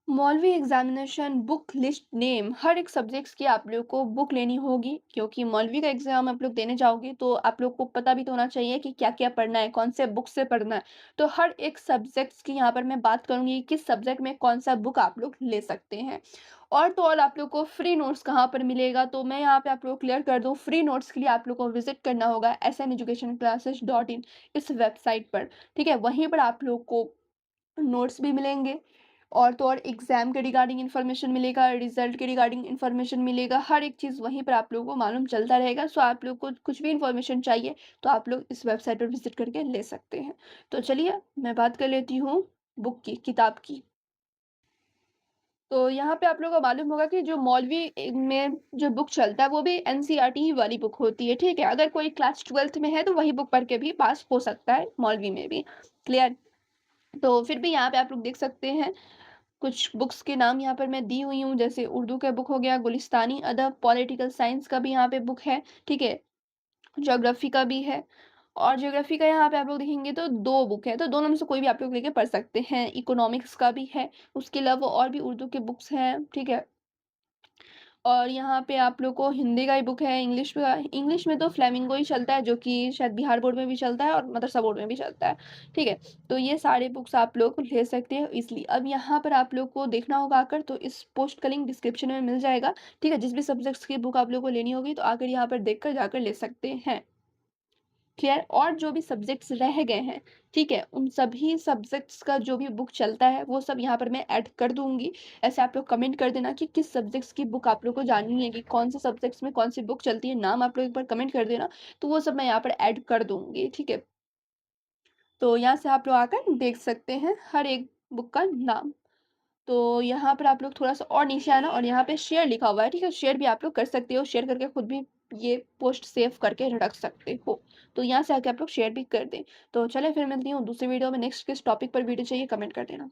मौलवी examination book list name हर एक subjects की आप लोग को बुक लेनी होगी, क्योंकि मौलवी का एग्जाम आप लोग देने जाओगे तो आप लोग को पता भी तो होना चाहिए कि क्या क्या पढ़ना है, कौन से बुक से पढ़ना है। तो हर एक सब्जेक्ट्स की यहाँ पर मैं बात करूंगी कि किस सब्जेक्ट में कौन सा बुक आप लोग ले सकते हैं। और तो और आप लोग को फ्री नोट्स कहाँ पर मिलेगा, तो मैं यहाँ पे आप लोग को क्लियर कर दूँ। फ्री नोट्स के लिए आप लोग को विजिट करना होगा SN education classes.in इस वेबसाइट पर। ठीक है, वहीं पर आप लोग को नोट्स भी मिलेंगे, और तो और एग्ज़ाम के रिगार्डिंग इन्फॉर्मेशन मिलेगा, रिज़ल्ट के रिगार्डिंग इन्फॉर्मेशन मिलेगा, हर एक चीज़ वहीं पर आप लोगों को मालूम चलता रहेगा। सो आप लोग को कुछ भी इन्फॉर्मेशन चाहिए तो आप लोग इस वेबसाइट पर विज़िट करके ले सकते हैं। तो चलिए मैं बात कर लेती हूँ बुक की, किताब की। तो यहाँ पे आप लोगों को मालूम होगा कि जो मौलवी में जो बुक चलता है वो भी एनसीईआरटी ही वाली बुक होती है, ठीक है? अगर कोई क्लास 12th में है तो वही बुक पढ़ के भी पास हो सकता है मौलवी में भी। क्लियर? तो फिर भी यहाँ पे आप लोग देख सकते हैं कुछ बुक्स के नाम यहाँ पर मैं दी हुई हूँ, जैसे उर्दू का बुक हो गया, गुलिस्तानी अदब, पॉलिटिकल साइंस का भी यहाँ पे बुक है, ठीक है? ज्योग्राफी का भी है, और ज्योग्राफी का यहाँ पे आप लोग देखेंगे तो 2 बुक है, तो दोनों में से कोई भी आप लोग लेके पढ़ सकते हैं। इकोनॉमिक्स का भी है, उसके अलावा और भी उर्दू के बुक्स हैं, ठीक है? और यहाँ पे आप लोग को हिंदी का ही बुक है, इंग्लिश में तो फ्लेमिंगो ही चलता है, जो कि शायद बिहार बोर्ड में भी चलता है और मदरसा बोर्ड में भी चलता है, ठीक है? तो ये सारे बुक्स आप लोग ले सकते हैं इसलिए। अब यहाँ पर आप लोग को देखना होगा आकर, तो इस पोस्ट का लिंक डिस्क्रिप्शन में मिल जाएगा, ठीक है? जिस भी सब्जेक्ट्स की बुक आप लोग को लेनी होगी तो आकर यहाँ पर देखकर जाकर ले सकते हैं। क्लियर? और जो भी सब्जेक्ट्स रह गए हैं, ठीक है? उन सभी सब्जेक्ट्स का जो भी बुक चलता है, वो सब यहाँ पर मैं ऐड कर दूँगी। ऐसे आप लोग कमेंट कर देना कि किस सब्जेक्ट्स की बुक आप लोग को जाननी है, कि कौन से सब्जेक्ट्स में कौन-सी बुक चलती है, नाम आप लोग एक बार कमेंट कर देना, तो वो सब मैं यहाँ पर ऐड कर दूँगी, ठीक है? तो यहाँ से आप लोग आकर देख सकते हैं हर एक बुक का नाम। तो यहाँ पर आप लोग थोड़ा-सा और नीचे आना, और यहाँ पे शेयर लिखा हुआ है, ठीक है? शेयर भी आप लोग कर सकते हो, शेयर करके खुद भी ये पोस्ट सेव करके रख सकते हो। तो यहाँ से आके आप लोग शेयर भी कर दें। तो चलिए फिर मिलती हूँ दूसरी वीडियो में, नेक्स्ट किस टॉपिक पर वीडियो चाहिए कमेंट कर देना।